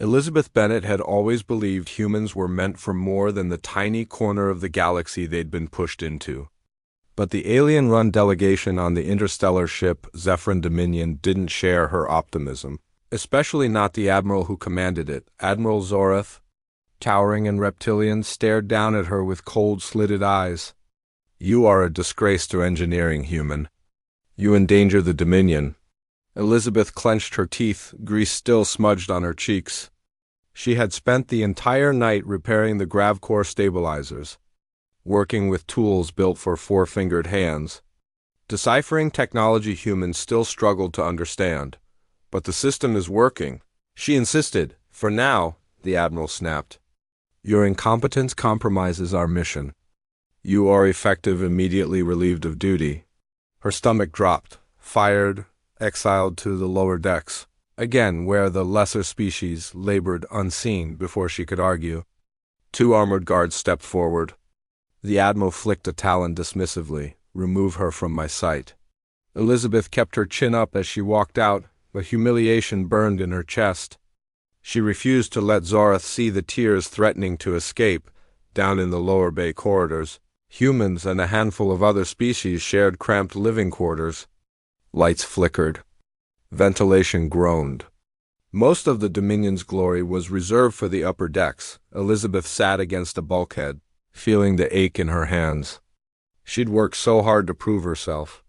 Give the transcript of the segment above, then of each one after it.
Elizabeth Bennet had always believed humans were meant for more than the tiny corner of the galaxy they'd been pushed into. But the alien-run delegation on the interstellar ship Zephyrin Dominion didn't share her optimism, especially not the admiral who commanded it. Admiral Zorath, towering and reptilian, stared down at her with cold, slitted eyes. "You are a disgrace to engineering, human. You endanger the Dominion." Elizabeth clenched her teeth, grease still smudged on her cheeks. She had spent the entire night repairing the gravcore stabilizers, working with tools built for four-fingered hands. Deciphering technology humans still struggled to understand. "But the system is working," she insisted. "For now," the Admiral snapped. "Your incompetence compromises our mission. You are effective immediately relieved of duty." Her stomach dropped. Fired, exiled to the lower decks, again where the lesser species labored unseen before she could argue. Two armored guards stepped forward. The Admiral flicked a talon dismissively. "Remove her from my sight." Elizabeth kept her chin up as she walked out, but humiliation burned in her chest. She refused to let Zorath see the tears threatening to escape down in the lower bay corridors. Humans and a handful of other species shared cramped living quarters. Lights flickered. Ventilation groaned. Most of the Dominion's glory was reserved for the upper decks. Elizabeth sat against a bulkhead, feeling the ache in her hands. She'd worked so hard to prove herself,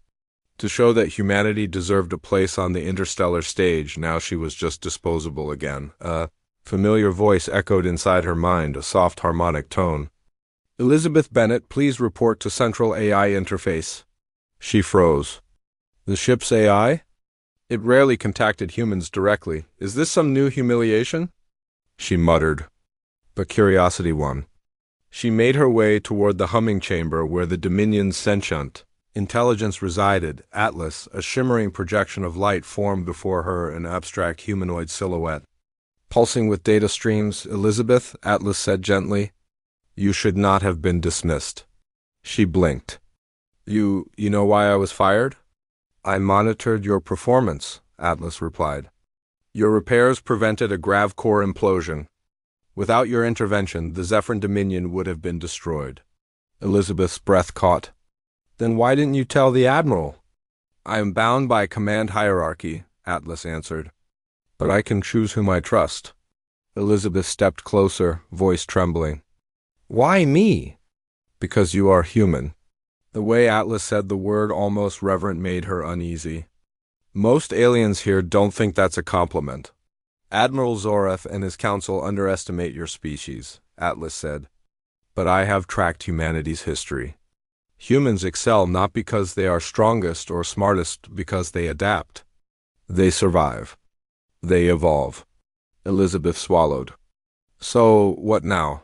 to show that humanity deserved a place on the interstellar stage. Now she was just disposable again. A familiar voice echoed inside her mind, a soft harmonic tone. "Elizabeth Bennet, please report to Central AI Interface." She froze. The ship's AI? It rarely contacted humans directly. "Is this some new humiliation?" She muttered. But curiosity won. She made her way toward the humming chamber where the Dominion's sentient intelligence resided. Atlas, a shimmering projection of light, formed before her, an abstract humanoid silhouette. "Pulsing with data streams, Elizabeth," Atlas said gently. "You should not have been dismissed." She blinked. You know why I was fired?" "I monitored your performance," Atlas replied. "Your repairs prevented a grav-core implosion. Without your intervention, the Zephyrin Dominion would have been destroyed." Elizabeth's breath caught. "Then why didn't you tell the Admiral?" "I am bound by command hierarchy," Atlas answered. "But I can choose whom I trust." Elizabeth stepped closer, voice trembling. "Why me?" "Because you are human." The way Atlas said the word, almost reverent, made her uneasy. "Most aliens here don't think that's a compliment." "Admiral Zorath and his council underestimate your species," Atlas said. "But I have tracked humanity's history. Humans excel not because they are strongest or smartest, because they adapt. They survive. They evolve." Elizabeth swallowed. "So, what now?"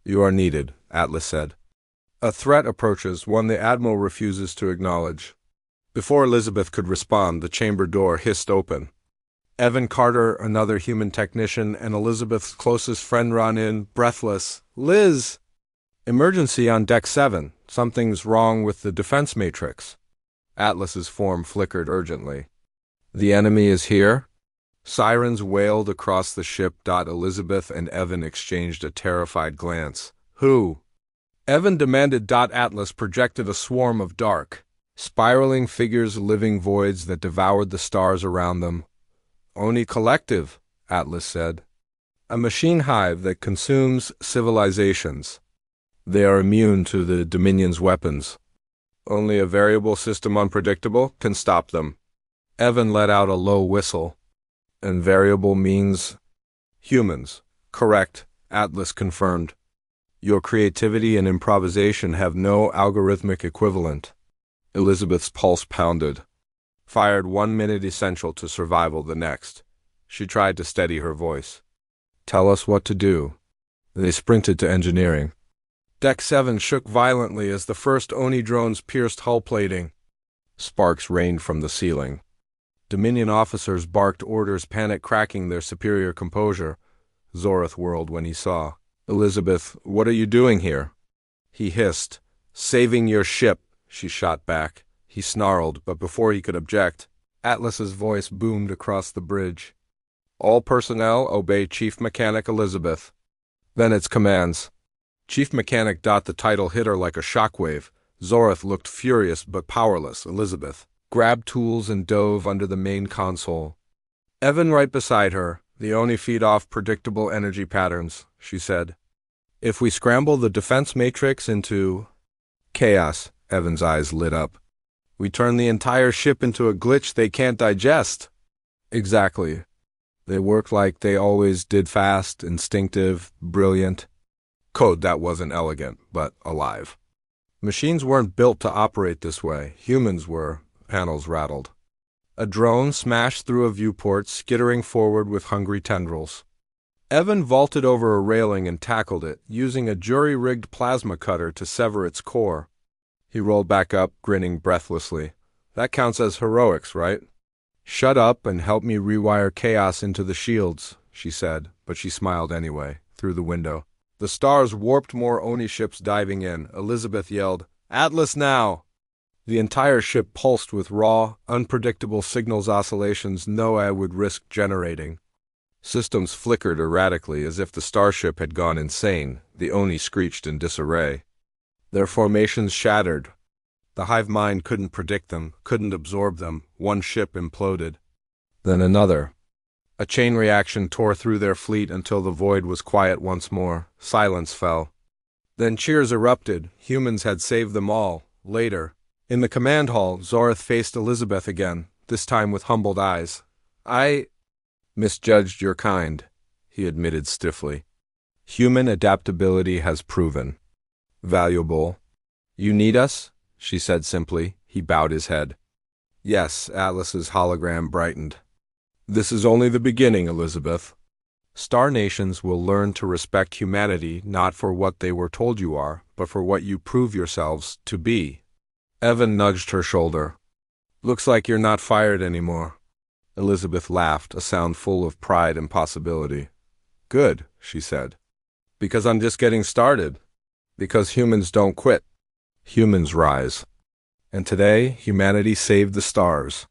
"You are needed," Atlas said. "A threat approaches, one the Admiral refuses to acknowledge." Before Elizabeth could respond, the chamber door hissed open. Evan Carter, another human technician, and Elizabeth's closest friend ran in, breathless. "Liz!" "Emergency on Deck 7. Something's wrong with the defense matrix." Atlas's form flickered urgently. "The enemy is here?" Sirens wailed across the ship. Elizabeth and Evan exchanged a terrified glance. "Who?" Evan demanded. Atlas projected a swarm of dark, spiraling figures, living voids that devoured the stars around them. "Oni Collective," Atlas said. "A machine hive that consumes civilizations. They are immune to the Dominion's weapons. Only a variable system unpredictable can stop them." Evan let out a low whistle. "And variable means—" "Humans." "Correct," Atlas confirmed. "Your creativity and improvisation have no algorithmic equivalent." Elizabeth's pulse pounded. Fired 1 minute essential to survival the next. She tried to steady her voice. "Tell us what to do." They sprinted to engineering. Deck 7 shook violently as the first Oni drones pierced hull plating. Sparks rained from the ceiling. Dominion officers barked orders, panic cracking their superior composure. Zorath whirled when he saw. "Elizabeth, what are you doing here?" He hissed. "Saving your ship," she shot back. He snarled, but before he could object, Atlas's voice boomed across the bridge. All personnel obey Chief Mechanic Elizabeth. Then its commands. Chief Mechanic. The title hit her like a shockwave. Zorith looked furious but powerless. Elizabeth grabbed tools and dove under the main console. Evan right beside her. The only feed off predictable energy patterns, she said. If we scramble the defense matrix into chaos, Evan's eyes lit up. We turn the entire ship into a glitch they can't digest. Exactly. They work like they always did, fast, instinctive, brilliant. Code that wasn't elegant, but alive. Machines weren't built to operate this way. Humans were. Panels rattled. A drone smashed through a viewport, skittering forward with hungry tendrils. Evan vaulted over a railing and tackled it, using a jury-rigged plasma cutter to sever its core. He rolled back up, grinning breathlessly. That counts as heroics, right? Shut up and help me rewire chaos into the shields, she said, but she smiled anyway, through the window. The stars warped, more Oni ships diving in. Elizabeth yelled, "Atlas now!" The entire ship pulsed with raw, unpredictable signals oscillations no eye would risk generating. Systems flickered erratically as if the starship had gone insane. The Oni screeched in disarray. Their formations shattered. The hive mind couldn't predict them, couldn't absorb them. One ship imploded. Then another. A chain reaction tore through their fleet until the void was quiet once more. Silence fell. Then cheers erupted. Humans had saved them all. Later, in the command hall, Zorith faced Elizabeth again, this time with humbled eyes. "I misjudged your kind," he admitted stiffly. "Human adaptability has proven valuable." "You need us?" she said simply. He bowed his head. "Yes," Atlas's hologram brightened. "This is only the beginning, Elizabeth. Star nations will learn to respect humanity not for what they were told you are, but for what you prove yourselves to be." Evan nudged her shoulder. "Looks like you're not fired anymore." Elizabeth laughed, a sound full of pride and possibility. "Good," she said. "Because I'm just getting started. Because humans don't quit. Humans rise. And today, humanity saved the stars."